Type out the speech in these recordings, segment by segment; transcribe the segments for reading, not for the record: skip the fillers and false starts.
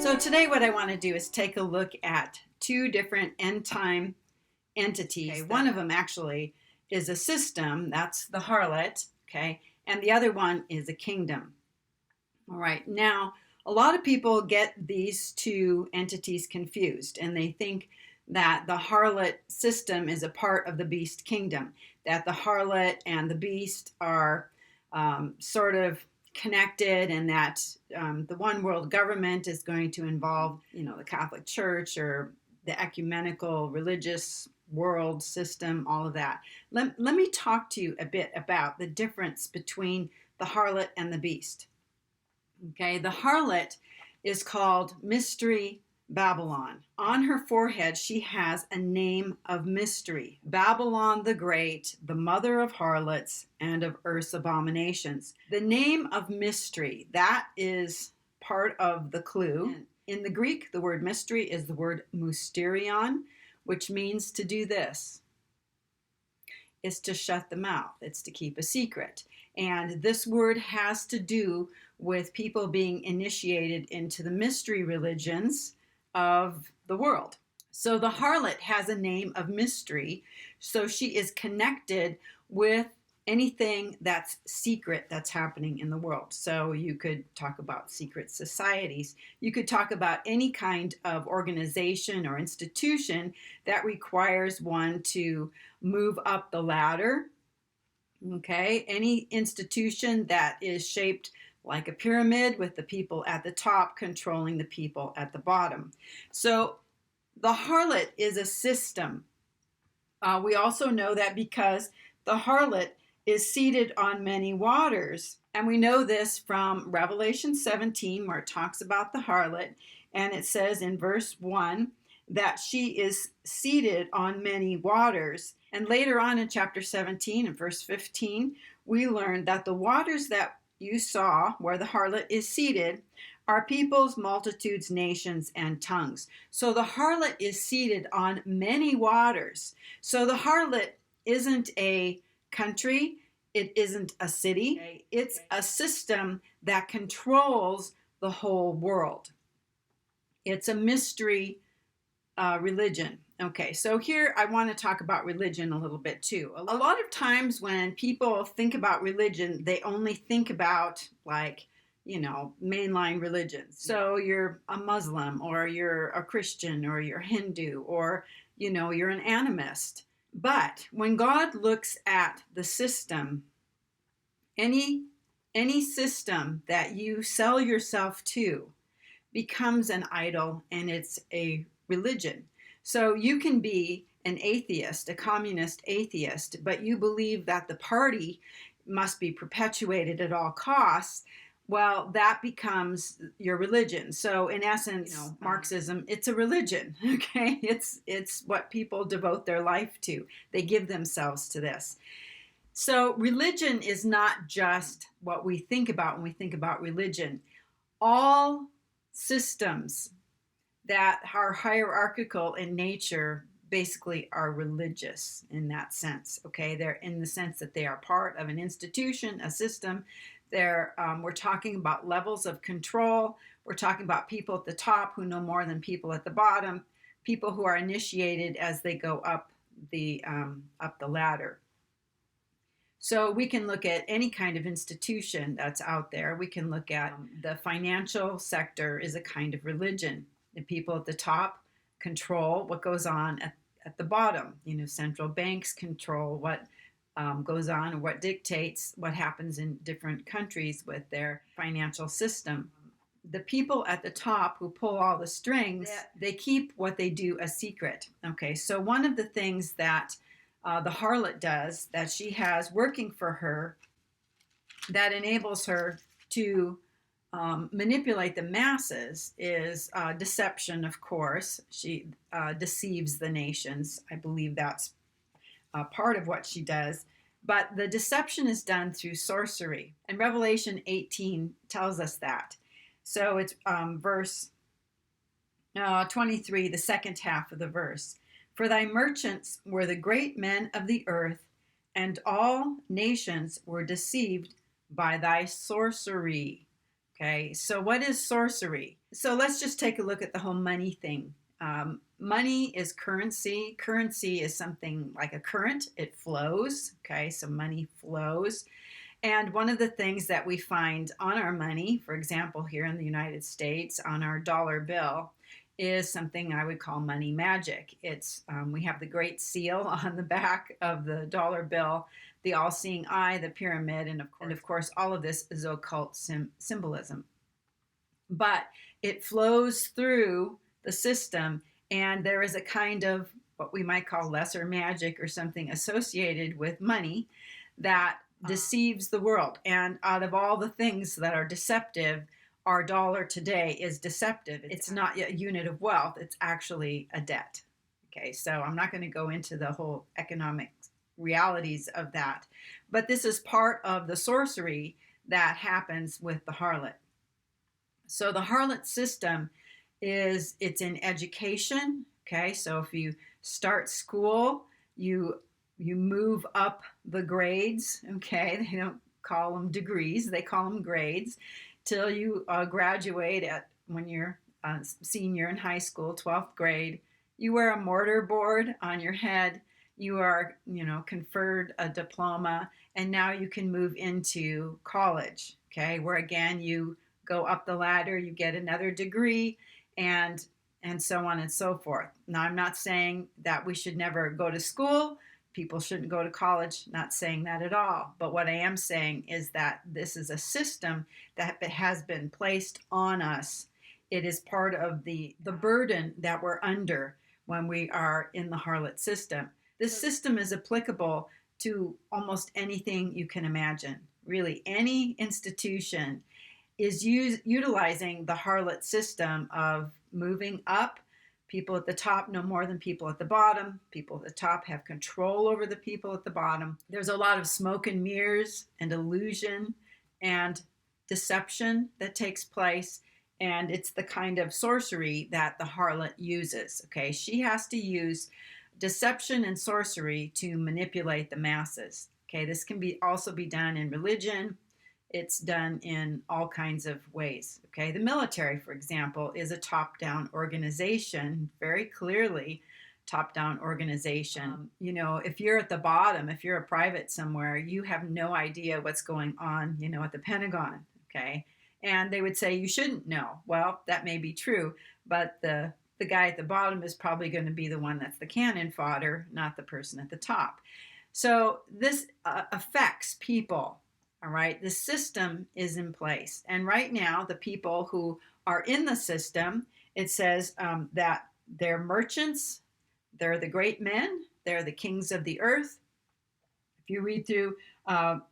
So today what I want to do is take a look at two different end time entities. Okay, one of them actually is a system, that's the harlot, okay, and the other one is a kingdom. All right, now a lot of people get these two entities confused, and they think that the harlot system is a part of the beast kingdom, that the harlot and the beast are sort of connected, and that the one world government is going to involve, the Catholic Church or the ecumenical religious world system, all of that. Let me talk to you a bit about the difference between the harlot and the beast. Okay, the harlot is called Mystery Babylon. On her forehead, she has a name of mystery. Babylon the Great, the mother of harlots and of earth's abominations. The name of mystery, that is part of the clue. In the Greek, the word mystery is the word mysterion, which means to do this. It's to shut the mouth. It's to keep a secret. And this word has to do with people being initiated into the mystery religions of the world. So the harlot has a name of mystery, so she is connected with anything that's secret that's happening in the world. So you could talk about secret societies. You could talk about any kind of organization or institution that requires one to move up the ladder. Okay, any institution that is shaped like a pyramid with the people at the top controlling the people at the bottom. So the harlot is a system. We also know that because the harlot is seated on many waters. And we know this from Revelation 17, where it talks about the harlot. And it says in verse 1 that she is seated on many waters. And later on in chapter 17 and verse 15, we learn that the waters that you saw where the harlot is seated are peoples, multitudes, nations, and tongues. So the harlot is seated on many waters. So the harlot isn't a country, it isn't a city, it's a system that controls the whole world. It's a mystery religion. Okay, so here I want to talk about religion a little bit too. A lot of times when people think about religion, they only think about mainline religions. So you're a Muslim, or you're a Christian, or you're Hindu, or you're an animist. But when God looks at the system, any system that you sell yourself to becomes an idol, and it's a religion. So you can be an atheist, a communist atheist, but you believe that the party must be perpetuated at all costs. Well, that becomes your religion. So in essence, Marxism, it's a religion, okay? It's what people devote their life to. They give themselves to this. So religion is not just what we think about when we think about religion. All systems that are hierarchical in nature basically are religious in that sense, okay? They're in the sense that they are part of an institution, a system. We're talking about levels of control. We're talking about people at the top who know more than people at the bottom, people who are initiated as they go up the ladder. So we can look at any kind of institution that's out there. We can look at the financial sector is a kind of religion. The people at the top control what goes on at the bottom. Central banks control what goes on and what dictates what happens in different countries with their financial system. The people at the top who pull all the strings, they keep what they do a secret. Okay, so one of the things that the harlot does, that she has working for her, that enables her to manipulate the masses, is deception, of course. She deceives the nations. I believe that's part of what she does. But the deception is done through sorcery. And Revelation 18 tells us that. So it's verse 23, the second half of the verse. For thy merchants were the great men of the earth, and all nations were deceived by thy sorcery. Okay, so what is sorcery? So let's just take a look at the whole money thing. Money is currency. Currency is something like a current. It flows. Okay, so money flows. And one of the things that we find on our money, for example, here in the United States, on our dollar bill, is something I would call money magic. We have the Great Seal on the back of the dollar bill, the all-seeing eye, the pyramid, and of course, all of this is occult symbolism. But it flows through the system, and there is a kind of what we might call lesser magic or something associated with money that deceives the world. And out of all the things that are deceptive, our dollar today is deceptive. It's not a unit of wealth, it's actually a debt. Okay, so I'm not going to go into the whole economic realities of that, but this is part of the sorcery that happens with the harlot. So the harlot system it's in education. Okay, so if you start school, you move up the grades. Okay, they don't call them degrees, they call them grades, till you graduate when you're a senior in high school, 12th grade. You wear a mortar board on your head. You are, conferred a diploma, and now you can move into college. Okay, where again you go up the ladder, you get another degree, and so on and so forth. Now, I'm not saying that we should never go to school. People shouldn't go to college, not saying that at all. But what I am saying is that this is a system that has been placed on us. It is part of the burden that we're under when we are in the harlot system. This system is applicable to almost anything you can imagine. Really, any institution is utilizing the harlot system of moving up. People at the top know more than people at the bottom. People at the top have control over the people at the bottom. There's a lot of smoke and mirrors and illusion and deception that takes place. And it's the kind of sorcery that the harlot uses. Okay, she has to use deception and sorcery to manipulate the masses. Okay, this can also be done in religion. It's done in all kinds of ways. Okay, the military, for example, is a top-down organization, very clearly top-down organization. If you're at the bottom, if you're a private somewhere, you have no idea what's going on, at the Pentagon. Okay, and they would say you shouldn't know. Well, that may be true, but the guy at the bottom is probably going to be the one that's the cannon fodder, not the person at the top. So this affects people. All right, the system is in place. And right now, the people who are in the system, it says that they're merchants, they're the great men, they're the kings of the earth. If you read through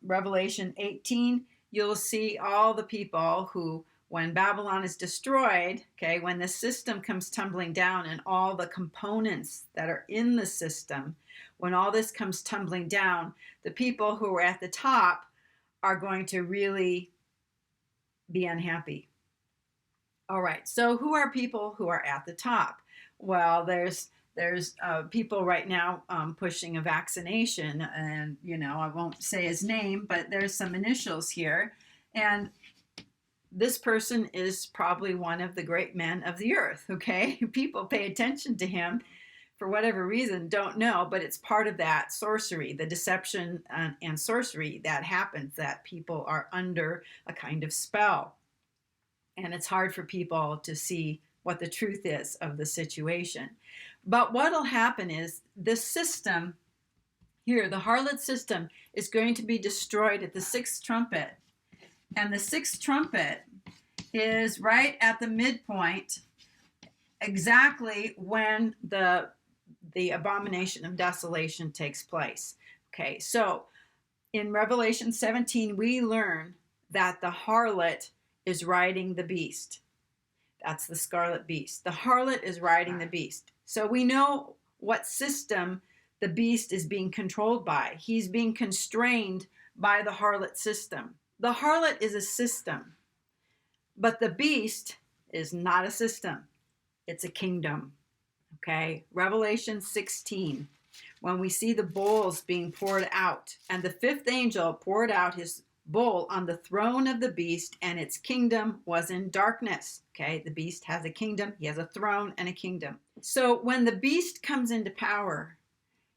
Revelation 18, you'll see all the people who, when Babylon is destroyed, okay, when the system comes tumbling down and all the components that are in the system, when all this comes tumbling down, the people who are at the top are going to really be unhappy. All right, so who are people who are at the top? Well, there's people right now pushing a vaccination, and I won't say his name, but there's some initials here, and this person is probably one of the great men of the earth. Okay, people pay attention to him. For whatever reason, don't know, but it's part of that sorcery, the deception and sorcery that happens, that people are under a kind of spell. And it's hard for people to see what the truth is of the situation. But what will happen is this system here, the harlot system, is going to be destroyed at the sixth trumpet. And the sixth trumpet is right at the midpoint, exactly when the abomination of desolation takes place. Okay, so in Revelation 17, we learn that the harlot is riding the beast. That's the scarlet beast. The harlot is riding the beast. So we know what system the beast is being controlled by. He's being constrained by the harlot system. The harlot is a system, but the beast is not a system. It's a kingdom. Okay, Revelation 16, when we see the bowls being poured out, and the fifth angel poured out his bull on the throne of the beast, and its kingdom was in darkness. Okay, the beast has a kingdom, he has a throne and a kingdom. So when the beast comes into power,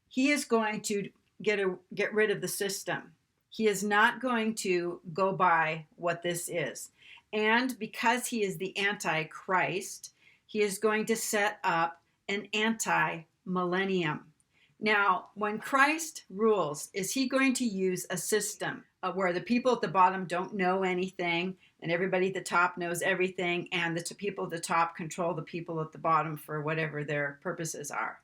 he is going to get rid of the system. He is not going to go by what this is. And because he is the Antichrist, he is going to set up an anti-millennium. Now, when Christ rules, is he going to use a system where the people at the bottom don't know anything and everybody at the top knows everything, and the people at the top control the people at the bottom for whatever their purposes are?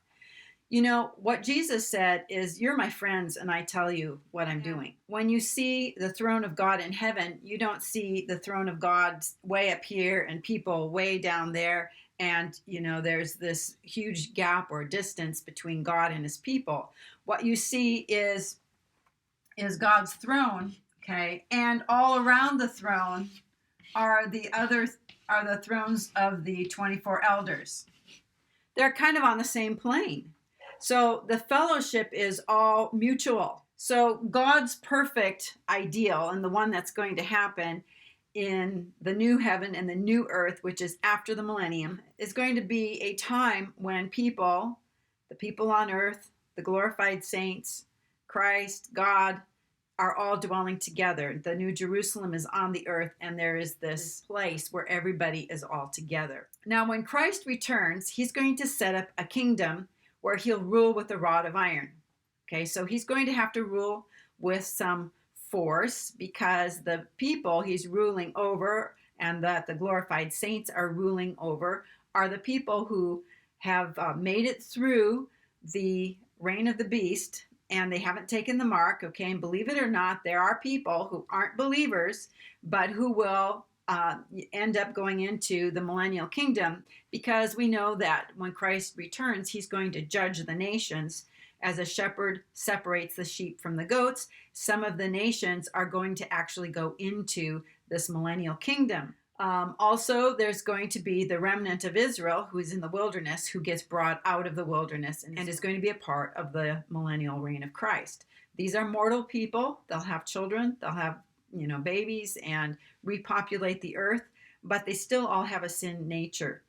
You know, what Jesus said is, you're my friends and I tell you what I'm doing. When you see the throne of God in heaven, you don't see the throne of God way up here and people way down there. And, you know, there's this huge gap or distance between God and his people. What you see is God's throne, okay? And all around the throne are the thrones of the 24 elders. They're kind of on the same plane. So the fellowship is all mutual. So God's perfect ideal, and the one that's going to happen in the new heaven and the new earth, which is after the millennium, is going to be a time when the people on earth, the glorified saints, Christ, God, are all dwelling together. The New Jerusalem is on the earth, and there is this place where everybody is all together. Now, when Christ returns, he's going to set up a kingdom where he'll rule with a rod of iron. Okay, so he's going to have to rule with some force, because the people he's ruling over and that the glorified saints are ruling over are the people who have made it through the reign of the beast, and they haven't taken the mark. Okay, and believe it or not, there are people who aren't believers but who will end up going into the millennial kingdom, because we know that when Christ returns, he's going to judge the nations as a shepherd separates the sheep from the goats. Some of the nations are going to actually go into this millennial kingdom. Also, there's going to be the remnant of Israel who is in the wilderness, who gets brought out of the wilderness and is going to be a part of the millennial reign of Christ. These are mortal people. They'll have children. They'll have babies and repopulate the earth, but they still all have a sin nature.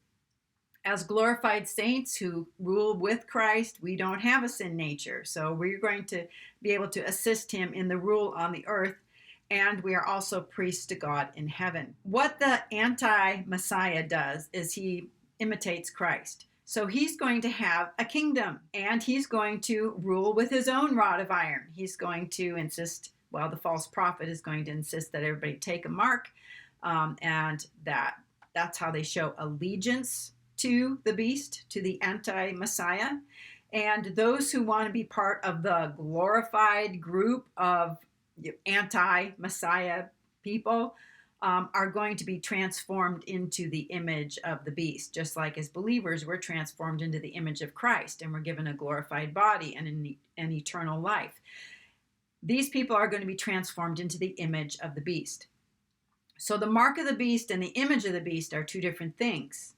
As glorified saints who rule with Christ, we don't have a sin nature, so we're going to be able to assist him in the rule on the earth, and we are also priests to God in heaven. What the anti-Messiah does is he imitates Christ. So he's going to have a kingdom, and he's going to rule with his own rod of iron. He's going to insist, well, the false prophet is going to insist that everybody take a mark, and that's how they show allegiance to the beast, to the anti-Messiah. And those who want to be part of the glorified group of anti-Messiah people are going to be transformed into the image of the beast. Just like as believers, we're transformed into the image of Christ, and we're given a glorified body and an eternal life. These people are going to be transformed into the image of the beast. So the mark of the beast and the image of the beast are two different things.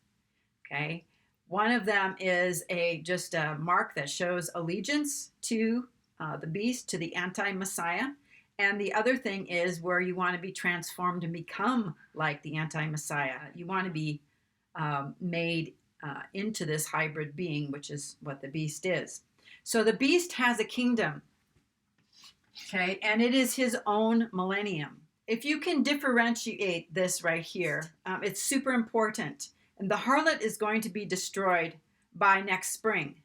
Okay, one of them is just a mark that shows allegiance to the beast, to the anti-Messiah. And the other thing is where you want to be transformed and become like the anti-Messiah. You want to be made into this hybrid being, which is what the beast is. So the beast has a kingdom, okay, and it is his own millennium. If you can differentiate this right here, it's super important. And the harlot is going to be destroyed by next spring.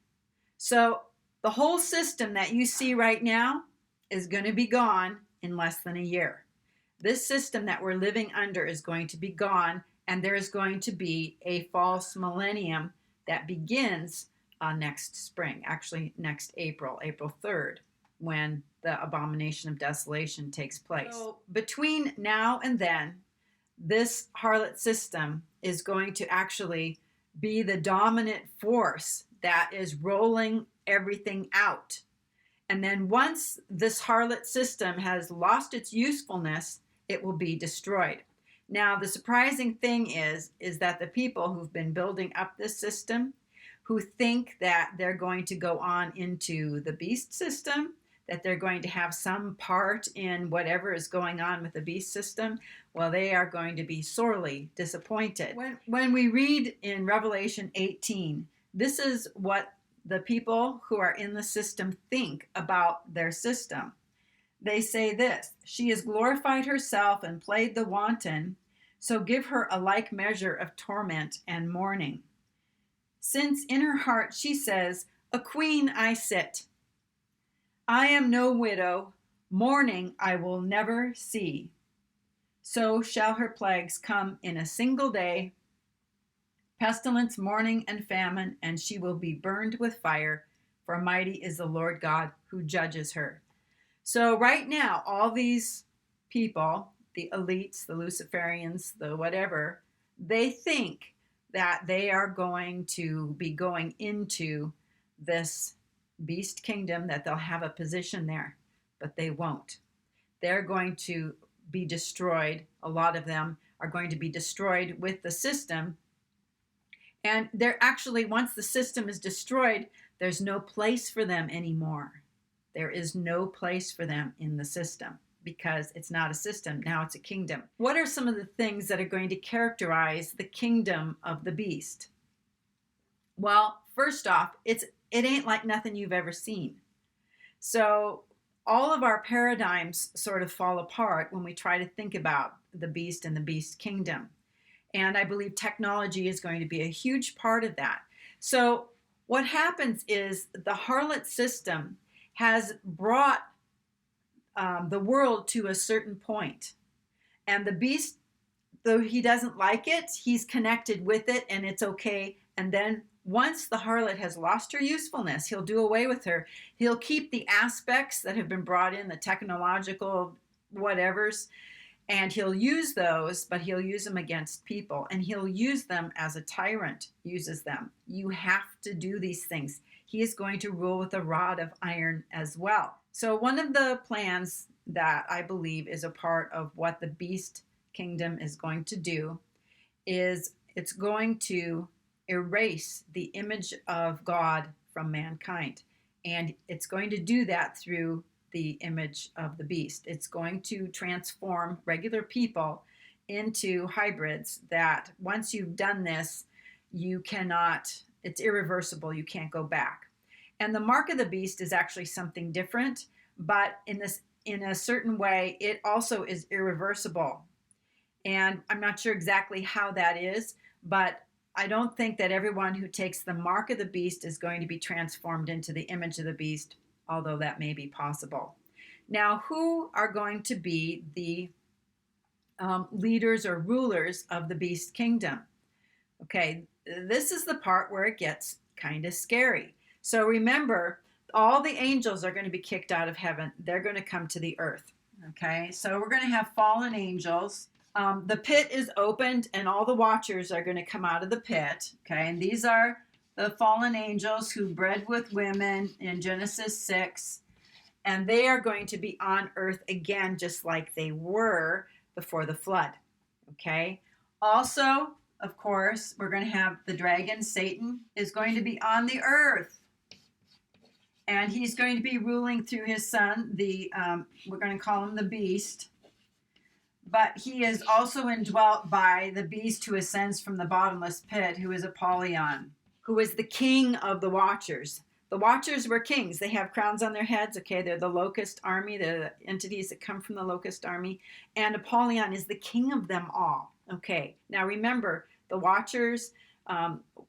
So the whole system that you see right now is going to be gone in less than a year. This system that we're living under is going to be gone, and there is going to be a false millennium that begins next spring, actually next April 3rd, when the abomination of desolation takes place. So between now and then, this harlot system is going to actually be the dominant force that is rolling everything out. And then once this harlot system has lost its usefulness, it will be destroyed. Now, the surprising thing is that the people who've been building up this system, who think that they're going to go on into the beast system, that they're going to have some part in whatever is going on with the beast system, well, they are going to be sorely disappointed. When we read in Revelation 18, this is what the people who are in the system think about their system. They say this: she has glorified herself and played the wanton, so give her a like measure of torment and mourning. Since in her heart she says, a queen I sit. I am no widow, mourning I will never see. So shall her plagues come in a single day, pestilence, mourning, and famine, and she will be burned with fire, for mighty is the Lord God who judges her. So right now, all these people, the elites, the Luciferians, the whatever, they think that they are going to be going into this beast kingdom, that they'll have a position there, but they won't. They're going to be destroyed. A lot of them are going to be destroyed with the system. And they're actually, once the system is destroyed, there's no place for them anymore. There is no place for them in the system because it's not a system. Now it's a kingdom. What are some of the things that are going to characterize the kingdom of the beast? Well, first off, it ain't like nothing you've ever seen. So all of our paradigms sort of fall apart when we try to think about the beast and the beast kingdom. And I believe technology is going to be a huge part of that. So what happens is the harlot system has brought the world to a certain point. And the beast, though he doesn't like it, he's connected with it and it's okay. And then once the harlot has lost her usefulness, he'll do away with her. He'll keep the aspects that have been brought in, the technological whatevers, and he'll use those, but he'll use them against people. And he'll use them as a tyrant uses them. You have to do these things. He is going to rule with a rod of iron as well. So one of the plans that I believe is a part of what the beast kingdom is going to do is it's going to erase the image of God from mankind. And it's going to do that through the image of the beast. It's going to transform regular people into hybrids that once you've done this, you cannot, it's irreversible. You can't go back. And the mark of the beast is actually something different, but in a certain way, it also is irreversible. And I'm not sure exactly how that is, but I don't think that everyone who takes the mark of the beast is going to be transformed into the image of the beast, although that may be possible. Now, who are going to be the leaders or rulers of the beast kingdom? Okay, this is the part where it gets kind of scary. So remember, all the angels are going to be kicked out of heaven. They're going to come to the earth. Okay, so we're going to have fallen angels. The pit is opened and all the watchers are going to come out of the pit. Okay, and these are the fallen angels who bred with women in Genesis 6. And they are going to be on earth again, just like they were before the flood. Okay, also, of course, we're going to have the dragon, Satan, is going to be on the earth. And he's going to be ruling through his son, we're going to call him the beast. But he is also indwelt by the beast who ascends from the bottomless pit, who is Apollyon, who is the king of the watchers. The watchers were kings. They have crowns on their heads. Okay, they're the locust army. They're the entities that come from the locust army. And Apollyon is the king of them all. Okay, now remember, the watchers,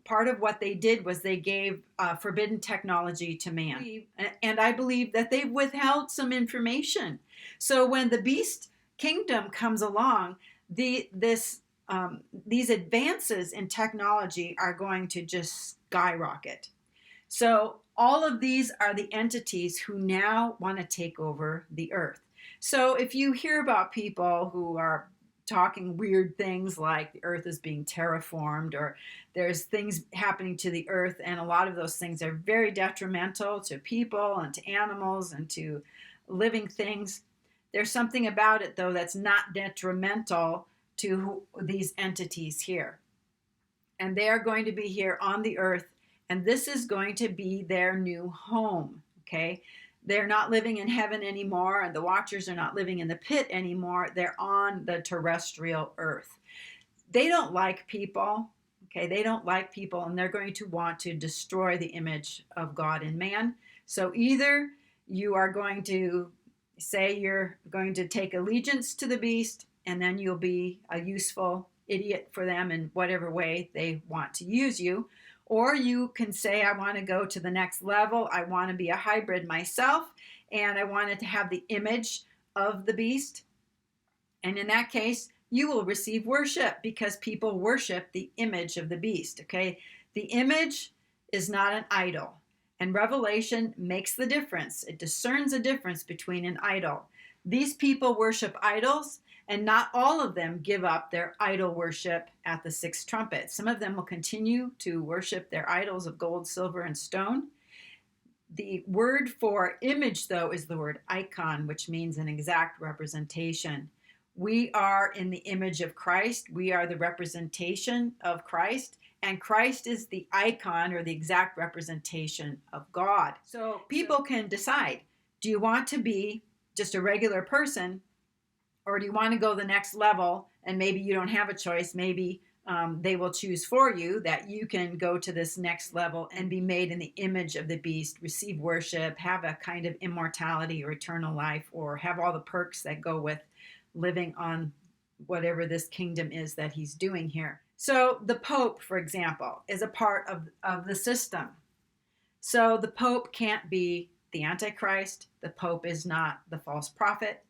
part of what they did was they gave forbidden technology to man. And I believe that they've withheld some information. So when the beast kingdom comes along, these advances in technology are going to just skyrocket. So all of these are the entities who now want to take over the earth. So if you hear about people who are talking weird things like the earth is being terraformed or there's things happening to the earth, and a lot of those things are very detrimental to people and to animals and to living things, there's something about it, though, that's not detrimental to these entities here. And they are going to be here on the earth, and this is going to be their new home, okay? They're not living in heaven anymore, and the watchers are not living in the pit anymore. They're on the terrestrial earth. They don't like people. Okay, they don't like people, and they're going to want to destroy the image of God in man. So either you are going to say you're going to take allegiance to the beast, and then you'll be a useful idiot for them in whatever way they want to use you. Or you can say, I want to go to the next level. I want to be a hybrid myself, and I want it to have the image of the beast. And in that case, you will receive worship because people worship the image of the beast, okay? The image is not an idol. And Revelation makes the difference. It discerns a difference between an idol. These people worship idols, and not all of them give up their idol worship at the sixth trumpet. Some of them will continue to worship their idols of gold, silver, and stone. The word for image, though, is the word icon, which means an exact representation. We are in the image of Christ. We are the representation of Christ. And Christ is the icon or the exact representation of God. So people can decide, do you want to be just a regular person, or do you want to go the next level? And maybe you don't have a choice. Maybe they will choose for you that you can go to this next level and be made in the image of the beast, receive worship, have a kind of immortality or eternal life, or have all the perks that go with living on whatever this kingdom is that he's doing here. So the Pope, for example, is a part of the system. So the Pope can't be the Antichrist. The Pope is not the false prophet.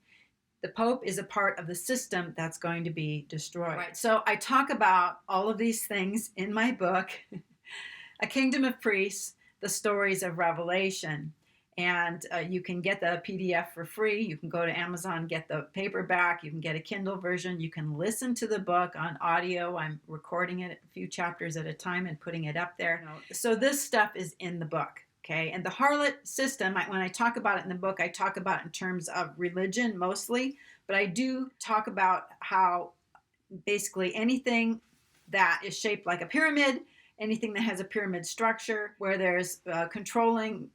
The Pope is a part of the system that's going to be destroyed. Right. So I talk about all of these things in my book, A Kingdom of Priests, The Stories of Revelation. And you can get the PDF for free. You can go to Amazon, get the paperback. You can get a Kindle version. You can listen to the book on audio. I'm recording it a few chapters at a time and putting it up there. So this stuff is in the book, okay? And the harlot system, when I talk about it in the book, I talk about it in terms of religion mostly. But I do talk about how basically anything that is shaped like a pyramid, anything that has a pyramid structure, where there's controlling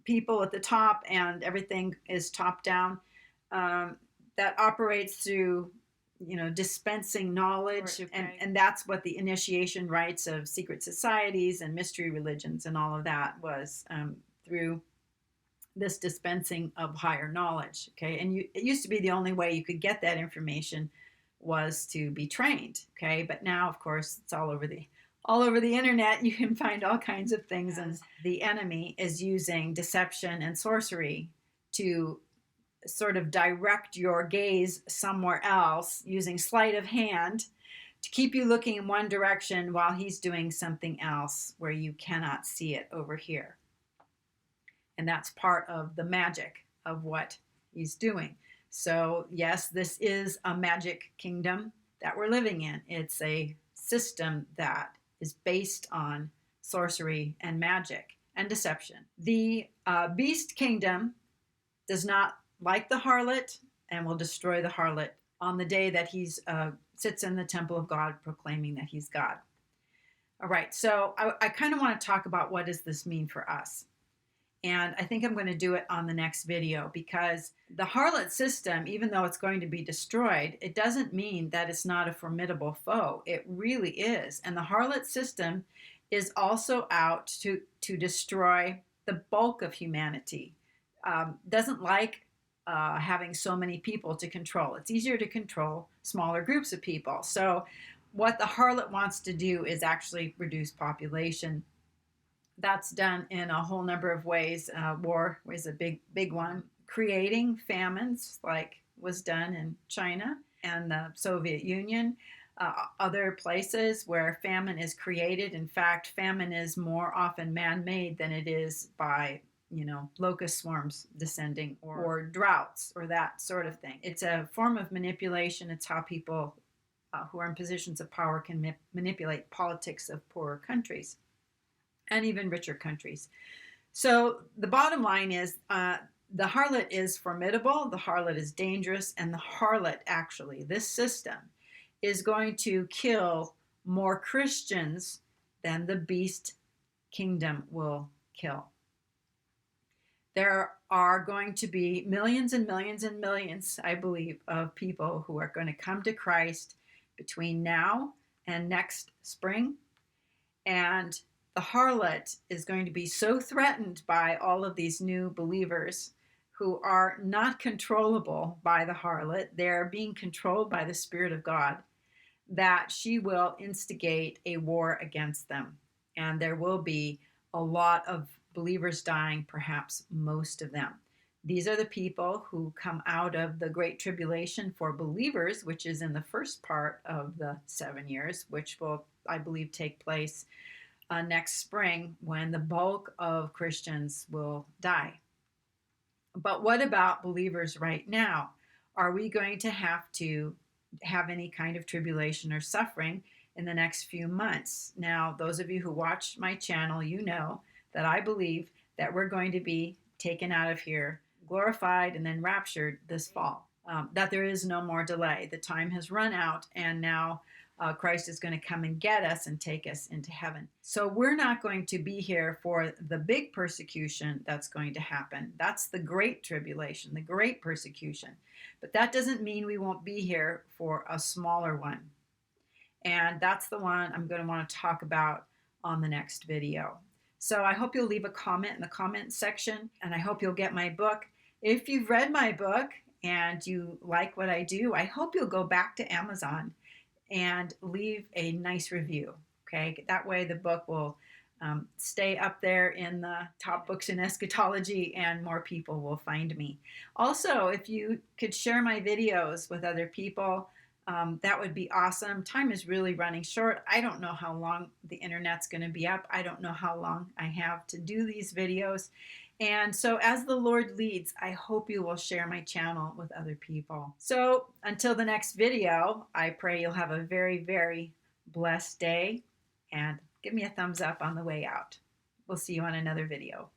people at the top and everything is top down, that operates through, dispensing knowledge. Okay. And that's what the initiation rites of secret societies and mystery religions and all of that was, through this dispensing of higher knowledge. Okay. And it used to be the only way you could get that information was to be trained. Okay. But now, of course, it's all over the internet. You can find all kinds of things, and the enemy is using deception and sorcery to sort of direct your gaze somewhere else, using sleight of hand to keep you looking in one direction while he's doing something else where you cannot see it over here. And that's part of the magic of what he's doing. So yes, this is a magic kingdom that we're living in. It's a system that is based on sorcery and magic and deception. The beast kingdom does not like the harlot and will destroy the harlot on the day that he sits in the temple of God proclaiming that he's God. All right, so I kind of want to talk about what does this mean for us. And I think I'm going to do it on the next video, because the harlot system, even though it's going to be destroyed, it doesn't mean that it's not a formidable foe. It really is. And the harlot system is also out to destroy the bulk of humanity. Doesn't like having so many people to control. It's easier to control smaller groups of people. So what the harlot wants to do is actually reduce population. That's done in a whole number of ways. War is a big one. Creating famines, like was done in China and the Soviet Union. Other places where famine is created. In fact, famine is more often man-made than it is by, locust swarms descending or droughts or that sort of thing. It's a form of manipulation. It's how people who are in positions of power can manipulate politics of poorer countries and even richer countries. So the bottom line is the harlot is formidable, the harlot is dangerous, and the harlot, actually, this system, is going to kill more Christians than the beast kingdom will kill. There are going to be millions and millions and millions, I believe, of people who are going to come to Christ between now and next spring. And the harlot is going to be so threatened by all of these new believers who are not controllable by the harlot. They're being controlled by the Spirit of God, that she will instigate a war against them. And there will be a lot of believers dying, perhaps most of them. These are the people who come out of the Great Tribulation for believers, which is in the first part of the 7 years, which will, I believe, take place next spring, when the bulk of Christians will die. But what about believers right now? Are we going to have any kind of tribulation or suffering in the next few months? Now, those of you who watch my channel, you know that I believe that we're going to be taken out of here, glorified, and then raptured this fall. That there is no more delay. The time has run out, and now Christ is going to come and get us and take us into heaven. So we're not going to be here for the big persecution that's going to happen. That's the great tribulation, the great persecution. But that doesn't mean we won't be here for a smaller one. And that's the one I'm going to want to talk about on the next video. So I hope you'll leave a comment in the comment section, and I hope you'll get my book. If you've read my book and you like what I do, I hope you'll go back to Amazon and leave a nice review. Okay, that way the book will stay up there in the top books in eschatology, and more people will find me. Also, if you could share my videos with other people, that would be awesome. Time is really running short. I don't know how long the internet's going to be up. I don't know how long I have to do these videos. And so as the Lord leads, I hope you will share my channel with other people. So until the next video, I pray you'll have a very, very blessed day, and give me a thumbs up on the way out. We'll see you on another video.